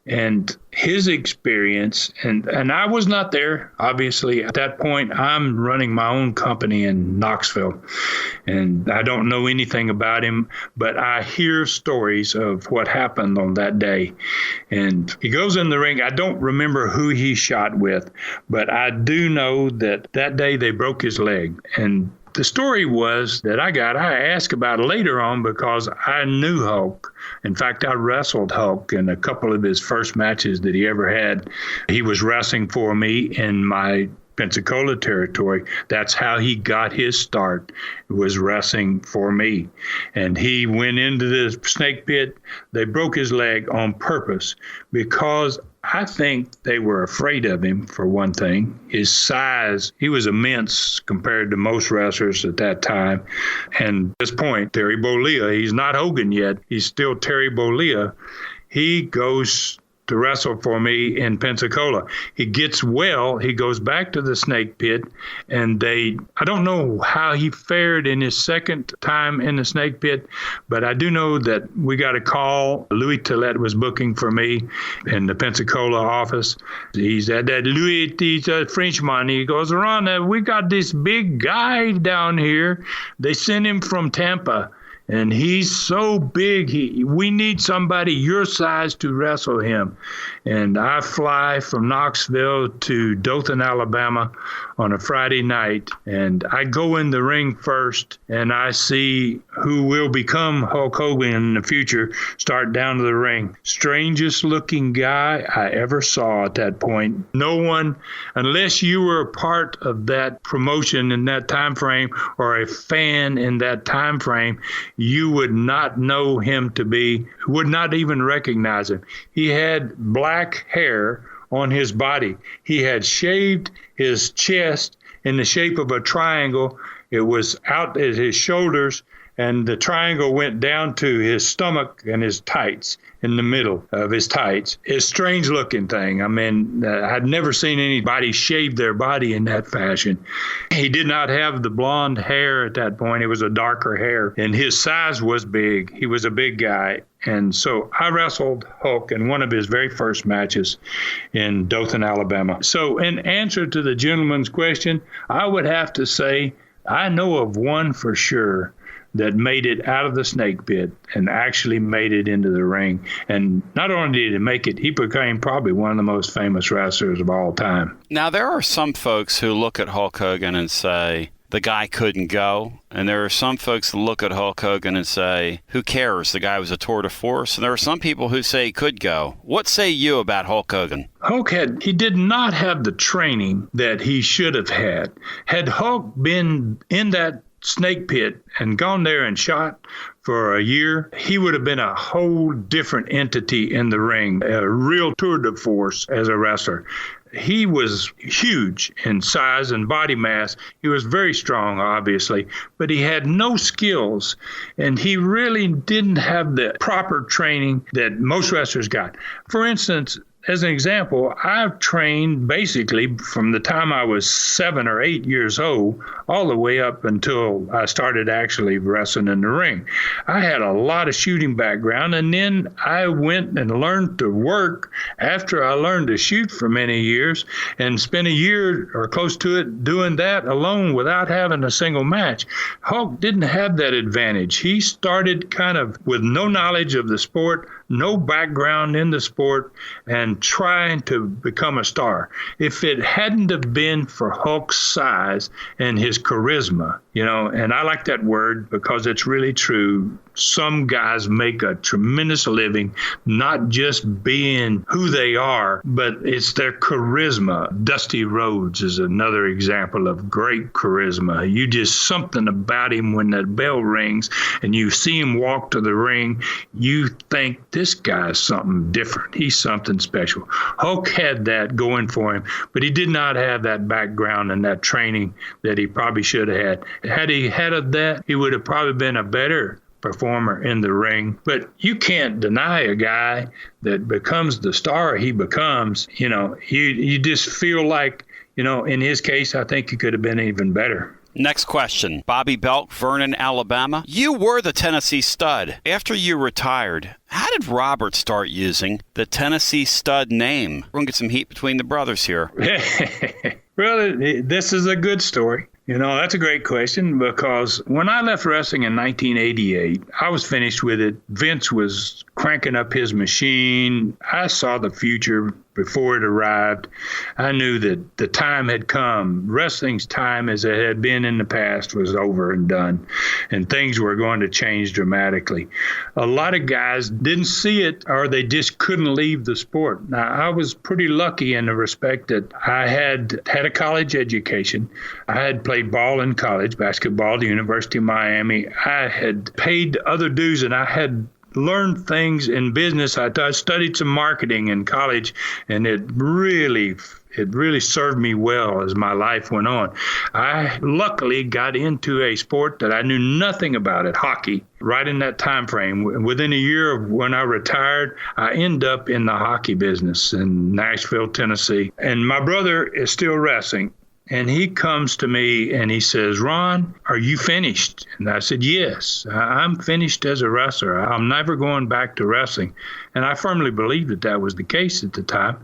Speaker 4: And his experience, and I was not there, obviously. At that point, I'm running my own company in Knoxville, and I don't know anything about him, but I hear stories of what happened on that day. And he goes in the ring. I don't remember who he shot with, but I do know that day they broke his leg. And the story was that I asked about later on because I knew Hulk. In fact, I wrestled Hulk in a couple of his first matches that he ever had. He was wrestling for me in my Pensacola territory. That's how he got his start, was wrestling for me. And he went into the Snakepit. They broke his leg on purpose because I think they were afraid of him, for one thing. His size, he was immense compared to most wrestlers at that time. And at this point, Terry Bollea, he's not Hogan yet. He's still Terry Bollea. He goes to wrestle for me in Pensacola. He gets well. He goes back to the Snakepit, and I don't know how he fared in his second time in the Snakepit, but I do know that we got a call. Louis Tillett was booking for me in the Pensacola office. He said that Louis, he's a Frenchman. He goes, Ron, we got this big guy down here. They sent him from Tampa. And he's so big, we need somebody your size to wrestle him. And I fly from Knoxville to Dothan, Alabama on a Friday night. And I go in the ring first, and I see who will become Hulk Hogan in the future start down to the ring. Strangest looking guy I ever saw at that point. No one, unless you were a part of that promotion in that time frame or a fan in that time frame, you would not know him to be, would not even recognize him. He had black hair on his body. He had shaved his chest in the shape of a triangle. It was out at his shoulders, and the triangle went down to his stomach and his tights, in the middle of his tights. It's a strange looking thing. I mean, I'd never seen anybody shave their body in that fashion. He did not have the blonde hair at that point. It was a darker hair, and his size was big. He was a big guy. And so I wrestled Hulk in one of his very first matches in Dothan, Alabama. So in answer to the gentleman's question, I would have to say I know of one for sure that made it out of the snake pit and actually made it into the ring. And not only did he make it, he became probably one of the most famous wrestlers of all time.
Speaker 3: Now, there are some folks who look at Hulk Hogan and say, the guy couldn't go. And there are some folks that look at Hulk Hogan and say, who cares? The guy was a tour de force. And there are some people who say he could go. What say you about Hulk Hogan?
Speaker 4: He did not have the training that he should have had. Had Hulk been in that snake pit and gone there and shot for a year, he would have been a whole different entity in the ring, a real tour de force as a wrestler. He was huge in size and body mass. He was very strong, obviously, but he had no skills, and he really didn't have the proper training that most wrestlers got. For instance, as an example, I've trained basically from the time I was 7 or 8 years old all the way up until I started actually wrestling in the ring. I had a lot of shooting background, and then I went and learned to work after I learned to shoot for many years and spent a year or close to it doing that alone without having a single match. Hulk didn't have that advantage. He started kind of with no knowledge of the sport, no background in the sport, and trying to become a star. If it hadn't have been for Hulk's size and his charisma, and I like that word because it's really true. Some guys make a tremendous living, not just being who they are, but it's their charisma. Dusty Rhodes is another example of great charisma. You just something about him when that bell rings and you see him walk to the ring, you think this guy's something different. He's something special. Hulk had that going for him, but he did not have that background and that training that he probably should have had. Had he had that, he would have probably been a better performer in the ring. But you can't deny a guy that becomes the star he becomes. You just feel like, in his case, I think he could have been even better.
Speaker 3: Next question. Bobby Belk, Vernon, Alabama. You were the Tennessee Stud. After you retired, how did Robert start using the Tennessee Stud name? We're going to get some heat between the brothers here.
Speaker 4: Well, this is a good story. That's a great question because when I left wrestling in 1988, I was finished with it. Vince was cranking up his machine. I saw the future before it arrived. I knew that the time had come. Wrestling's time as it had been in the past was over and done, and things were going to change dramatically. A lot of guys didn't see it, or they just couldn't leave the sport. Now, I was pretty lucky in the respect that I had a college education. I had played ball in college, basketball at the University of Miami. I had paid other dues, and I had learned things in business. I studied some marketing in college, and it really served me well as my life went on. I luckily got into a sport that I knew nothing about it, hockey, right in that time frame. Within a year of when I retired, I ended up in the hockey business in Nashville, Tennessee. And my brother is still wrestling. And he comes to me and he says, "Ron, are you finished?" And I said, "Yes, I'm finished as a wrestler. I'm never going back to wrestling." And I firmly believed that was the case at the time.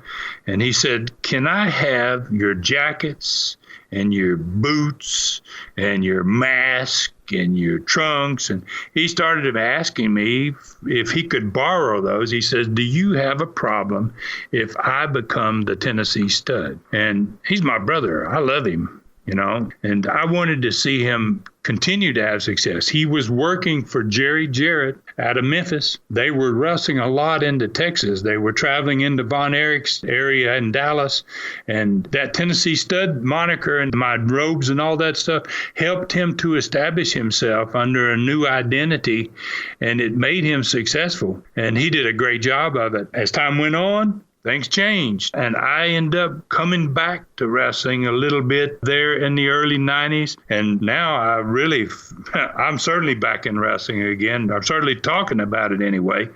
Speaker 4: And he said, "Can I have your jackets and your boots and your mask and your trunks?" And he started asking me if he could borrow those. He says, "Do you have a problem if I become the Tennessee Stud?" And he's my brother. I love him, and I wanted to see him continue to have success. He was working for Jerry Jarrett out of Memphis. They were wrestling a lot into Texas. They were traveling into Von Erich's area in Dallas. And that Tennessee Stud moniker and my robes and all that stuff helped him to establish himself under a new identity, and it made him successful. And he did a great job of it. As time went on, things changed, and I ended up coming back to wrestling a little bit there in the early 90s, and now I'm certainly back in wrestling again. I'm certainly talking about it anyway.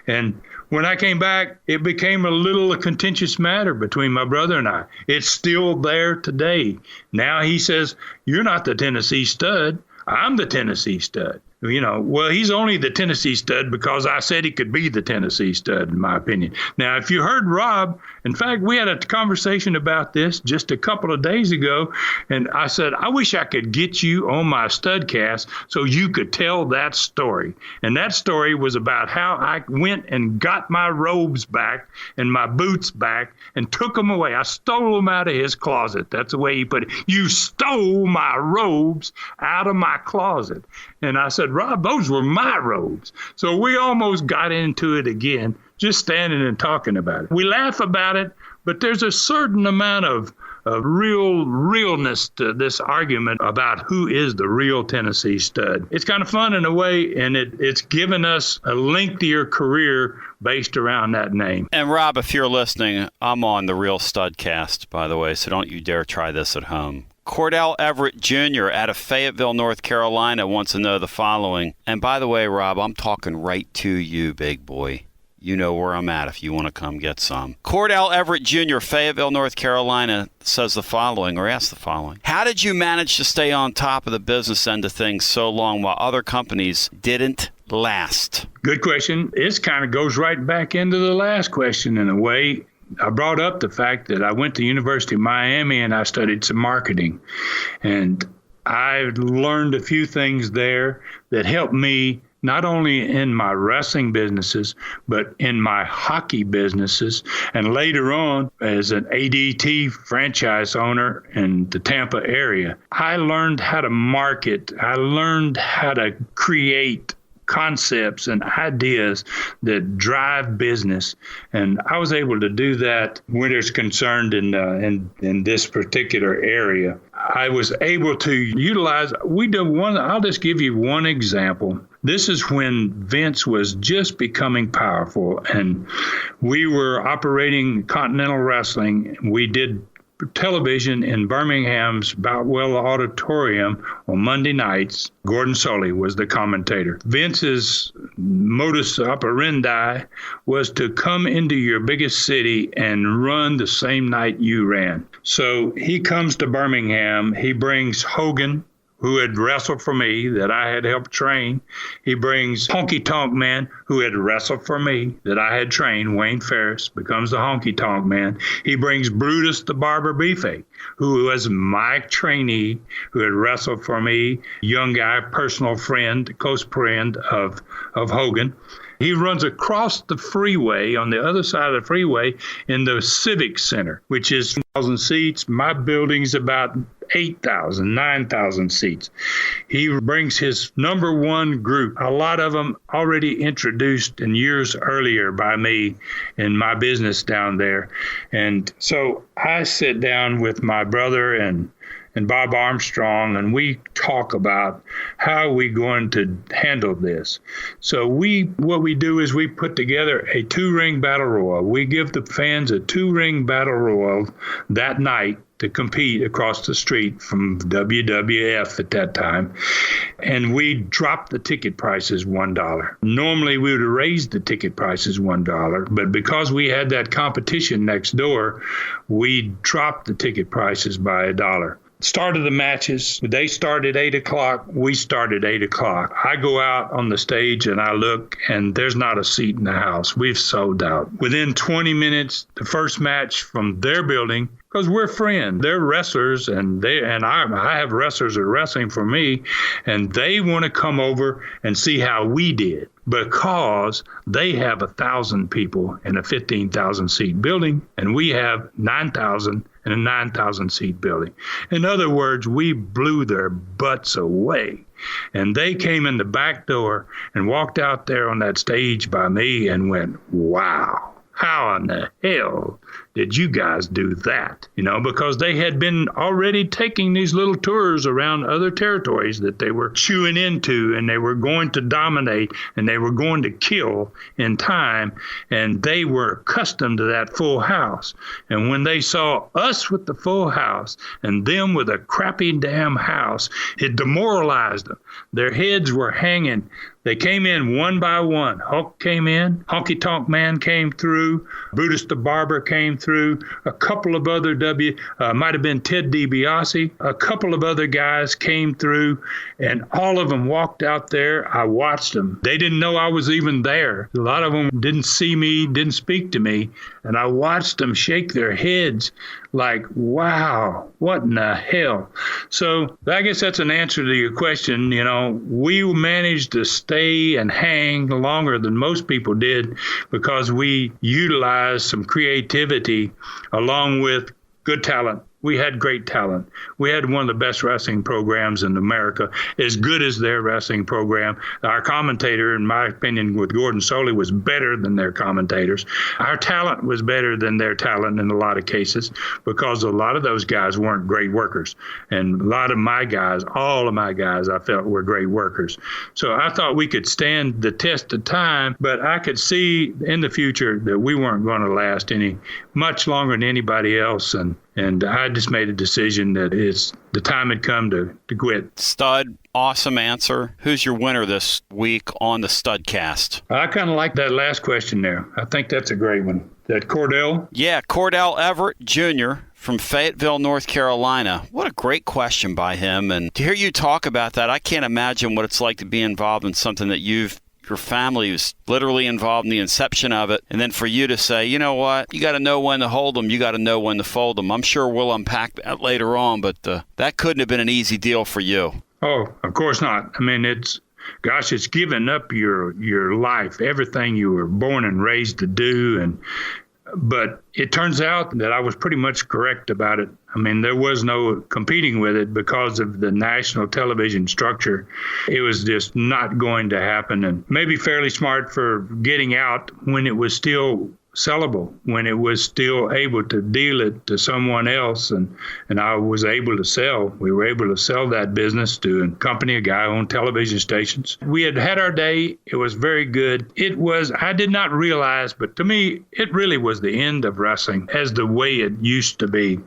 Speaker 4: And when I came back, it became a contentious matter between my brother and I. It's still there today. Now he says, "You're not the Tennessee Stud. I'm the Tennessee Stud." Well, he's only the Tennessee Stud because I said he could be the Tennessee Stud, in my opinion. Now, if you heard Rob, in fact, we had a conversation about this just a couple of days ago, and I said, I wish I could get you on my Studcast so you could tell that story. And that story was about how I went and got my robes back and my boots back and took them away. I stole them out of his closet. That's the way he put it. You stole my robes out of my closet. And I said, Rob, those were my robes. So we almost got into it again, just standing and talking about it. We laugh about it, but there's a certain amount of realness to this argument about who is the real Tennessee Stud. It's kind of fun in a way, and it's given us a lengthier career based around that name.
Speaker 3: And Rob, if you're listening, I'm on the Real Studcast, by the way, so don't you dare try this at home. Cordell Everett Jr. out of Fayetteville, North Carolina wants to know the following. And by the way, Rob, I'm talking right to you, big boy. You know where I'm at if you want to come get some. Cordell Everett Jr., Fayetteville, North Carolina, says the following, or asks the following. How did you manage to stay on top of the business end of things so long while other companies didn't last?
Speaker 4: Good question. This kind of goes right back into the last question in a way. I brought up the fact that I went to the University of Miami and I studied some marketing. And I learned a few things there that helped me not only in my wrestling businesses, but in my hockey businesses. And later on, as an ADT franchise owner in the Tampa area, I learned how to market. I learned how to create concepts and ideas that drive business. And I was able to do that when it's concerned in this particular area. I was able to utilize, I'll just give you one example. This is when Vince was just becoming powerful, and we were operating Continental Wrestling. We did television in Birmingham's Boutwell Auditorium on Monday nights. Gordon Sully was the commentator. Vince's modus operandi was to come into your biggest city and run the same night you ran. So he comes to Birmingham. He brings Hogan, who had wrestled for me, that I had helped train. He brings Honky Tonk Man, who had wrestled for me, that I had trained. Wayne Ferris becomes the Honky Tonk Man. He brings Brutus the Barber Buffet, who was my trainee, who had wrestled for me, young guy, personal friend, close friend of Hogan. He runs across the freeway, on the other side of the freeway, in the Civic Center, which is 1,000 seats. My building's about 8,000, 9,000 seats. He brings his number one group, a lot of them already introduced in years earlier by me in my business down there. And so I sit down with my brother and Bob Armstrong, and we talk about how we're going to handle this. So what we do is we put together a 2-ring battle royal. We give the fans a 2-ring battle royal that night to compete across the street from WWF at that time. And we dropped the ticket prices $1. Normally we would have raised the ticket prices $1, but because we had that competition next door, we dropped the ticket prices by $1. Start of the matches, they start at 8 o'clock, we start at 8 o'clock. I go out on the stage and I look, and there's not a seat in the house. We've sold out. Within 20 minutes, the first match from their building, because we're friends. They're wrestlers, and I have wrestlers that are wrestling for me, and they want to come over and see how we did, because they have 1,000 people in a 15,000 seat building, and we have 9,000 in a 9,000 seat building. In other words, we blew their butts away. And they came in the back door and walked out there on that stage by me and went, wow, how in the hell did you guys do that? Because they had been already taking these little tours around other territories that they were chewing into, and they were going to dominate, and they were going to kill in time, and they were accustomed to that full house. And when they saw us with the full house and them with a crappy damn house, it demoralized them. Their heads were hanging. They came in one by one. Hulk came in. Honky Tonk Man came through. Brutus the Barber came through. A couple of other might have been Ted DiBiase. A couple of other guys came through, and all of them walked out there. I watched them. They didn't know I was even there. A lot of them didn't see me, didn't speak to me, and I watched them shake their heads like, wow, what in the hell? So I guess that's an answer to your question. We managed to stay and hang longer than most people did because we utilized some creativity along with good talent. We had great talent. We had one of the best wrestling programs in America, as good as their wrestling program. Our commentator, in my opinion, with Gordon Soley, was better than their commentators. Our talent was better than their talent in a lot of cases because a lot of those guys weren't great workers. And a lot of my guys, all of my guys, I felt were great workers. So I thought we could stand the test of time, but I could see in the future that we weren't going to last much longer than anybody else. And I just made a decision that the time had come to quit.
Speaker 3: Stud, awesome answer. Who's your winner this week on the Studcast?
Speaker 4: I kind of like that last question there. I think that's a great one. That Cordell?
Speaker 3: Yeah, Cordell Everett Jr. from Fayetteville, North Carolina. What a great question by him. And to hear you talk about that, I can't imagine what it's like to be involved in something that your family was literally involved in the inception of it. And then for you to say, you know what, you got to know when to hold them. You got to know when to fold them. I'm sure we'll unpack that later on, but that couldn't have been an easy deal for you.
Speaker 4: Oh, of course not. I mean, it's giving up your life, everything you were born and raised to do. But it turns out that I was pretty much correct about it. I mean, there was no competing with it because of the national television structure. It was just not going to happen, and maybe fairly smart for getting out when it was still sellable, when it was still able to deal it to someone else, and I was able to sell. We were able to sell that business to a company, a guy on television stations. We had our day. It was very good. I did not realize, but to me, it really was the end of wrestling as the way it used to be.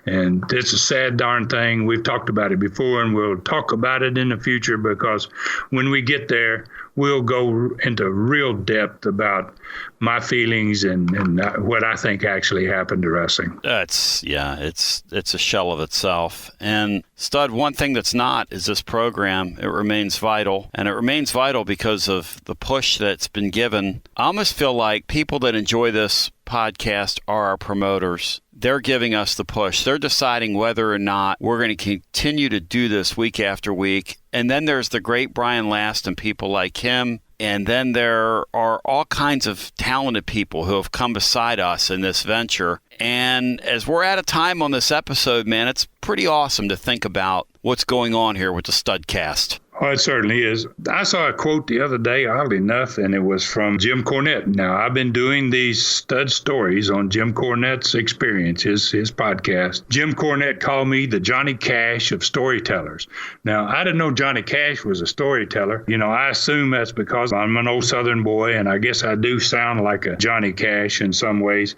Speaker 4: And it's a sad darn thing. We've talked about it before, and we'll talk about it in the future, because when we get there, we'll go into real depth about my feelings and what I think actually happened to wrestling.
Speaker 3: It's a shell of itself. And Stud, one thing that's not is this program. It remains vital, and it remains vital because of the push that's been given. I almost feel like people that enjoy this podcast are our promoters. They're giving us the push. They're deciding whether or not we're going to continue to do this week after week. And then there's the great Brian Last and people like him. And then there are all kinds of talented people who have come beside us in this venture. And as we're out of time on this episode, man, it's pretty awesome to think about what's going on here with the Studcast.
Speaker 4: Oh, it certainly is. I saw a quote the other day, oddly enough, and it was from Jim Cornette. Now, I've been doing these stud stories on Jim Cornette's experience, his podcast. Jim Cornette called me the Johnny Cash of storytellers. Now, I didn't know Johnny Cash was a storyteller. I assume that's because I'm an old Southern boy, and I guess I do sound like a Johnny Cash in some ways.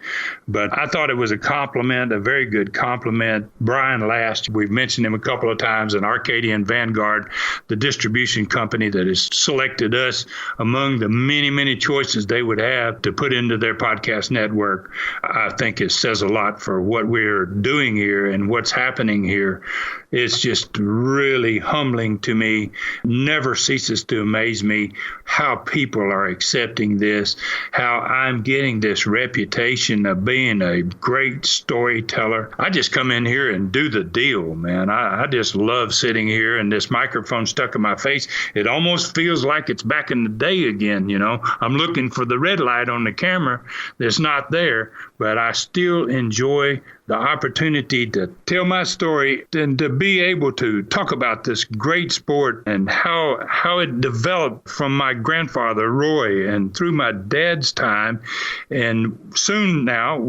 Speaker 4: But I thought it was a compliment, a very good compliment. Brian Last, we've mentioned him a couple of times, in Arcadian Vanguard, the distribution company that has selected us among the many, many choices they would have to put into their podcast network. I think it says a lot for what we're doing here and what's happening here. It's just really humbling to me. Never ceases to amaze me how people are accepting this, how I'm getting this reputation of being a great storyteller. I just come in here and do the deal, man. I just love sitting here and this microphone stuck in my face. It almost feels like it's back in the day again, I'm looking for the red light on the camera that's not there, but I still enjoy the opportunity to tell my story and to be able to talk about this great sport and how it developed from my grandfather, Roy, and through my dad's time. And soon now,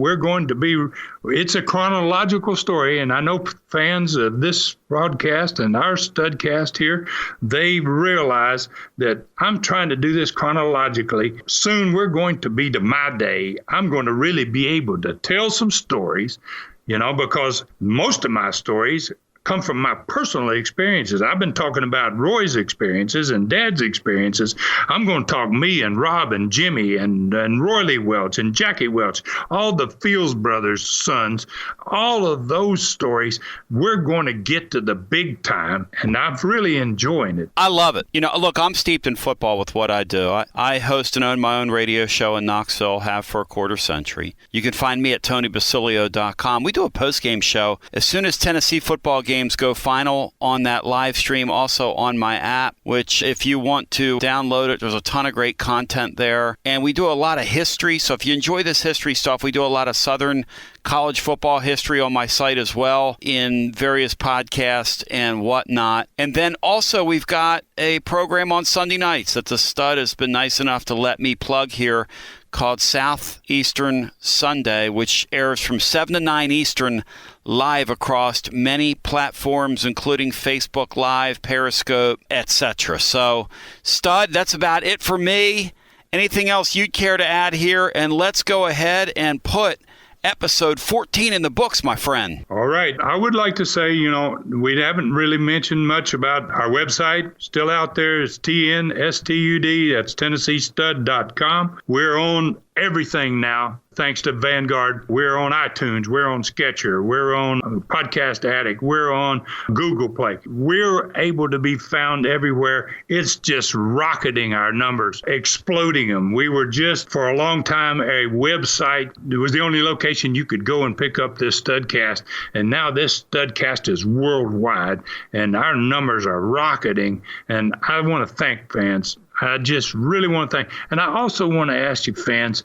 Speaker 4: it's a chronological story, and I know fans of this broadcast and our Studcast here, they realize that I'm trying to do this chronologically. Soon we're going to be to my day. I'm going to really be able to tell some stories, because most of my stories come from my personal experiences. I've been talking about Roy's experiences and Dad's experiences. I'm going to talk me and Rob and Jimmy and Roy Welch and Jackie Welch, all the Fields brothers' sons, all of those stories. We're going to get to the big time, and I'm really enjoying it.
Speaker 3: I love it. Look, I'm steeped in football with what I do. I host and own my own radio show in Knoxville, have for a quarter century. You can find me at TonyBasilio.com. We do a post-game show as soon as Tennessee football games go final on that live stream, also on my app, which if you want to download it, there's a ton of great content there. And we do a lot of history. So if you enjoy this history stuff, we do a lot of Southern college football history on my site as well in various podcasts and whatnot. And then also we've got a program on Sunday nights that the Stud has been nice enough to let me plug here called Southeastern Sunday, which airs from 7 to 9 Eastern live across many platforms, including Facebook Live, Periscope, etc. So, Stud, that's about it for me. Anything else you'd care to add here? And let's go ahead and put episode 14 in the books, my friend.
Speaker 4: All right. I would like to say, we haven't really mentioned much about our website. Still out there. It's TNSTUD. That's TennesseeStud.com. We're on everything now, thanks to Vanguard. We're on iTunes. We're on Sketcher. We're on Podcast Addict. We're on Google Play. We're able to be found everywhere. It's just rocketing our numbers, exploding them. We were just, for a long time, a website. It was the only location you could go and pick up this Studcast. And now this Studcast is worldwide, and our numbers are rocketing. And I want to thank fans. I just really want to thank. And I also want to ask you, fans,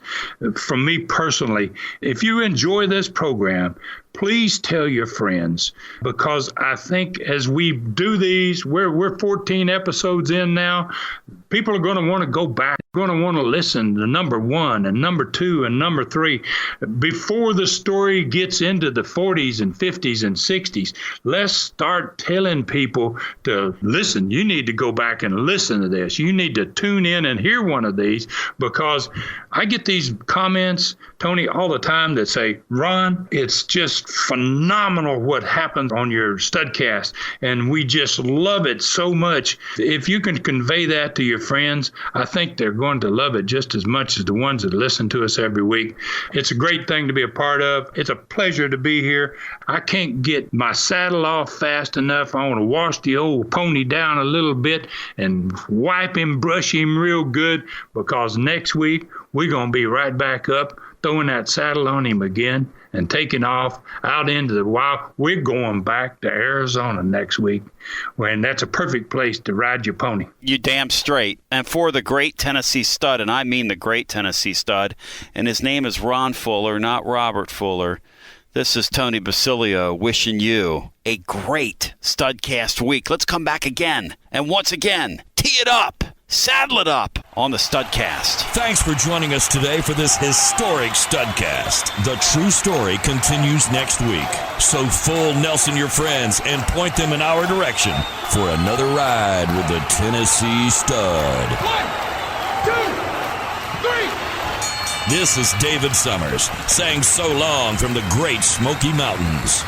Speaker 4: from me personally, if you enjoy this program, please tell your friends, because I think as we do these, we're 14 episodes in now, people are going to want to go back, going to want to listen to number 1 and number 2 and number 3 before the story gets into the 40s and 50s and 60s. Let's start telling people to listen. You need to go back and listen to this. You need to tune in and hear one of these, because I get these comments, Tony, all the time that say, Ron, it's just phenomenal what happens on your Studcast, and we just love it so much. If you can convey that to your friends, I think they're going to love it just as much as the ones that listen to us every week. It's a great thing to be a part of. It's a pleasure to be here. I can't get my saddle off fast enough. I want to wash the old pony down a little bit and wipe him, brush him real good, because next week we're going to be right back up, throwing that saddle on him again and taking off out into the wild. We're going back to Arizona next week, and that's a perfect place to ride your pony.
Speaker 3: You damn straight. And for the great Tennessee Stud, and I mean the great Tennessee Stud, and his name is Ron Fuller, not Robert Fuller, this is Tony Basilio wishing you a great Studcast week. Let's come back again, and once again, tee it up. Saddle it up on the Studcast.
Speaker 1: Thanks for joining us today for this historic Studcast. The true story continues next week. So full Nelson your friends and point them in our direction for another ride with the Tennessee Stud.
Speaker 2: 1, 2, 3.
Speaker 1: This is David Summers saying so long from the great Smoky Mountains.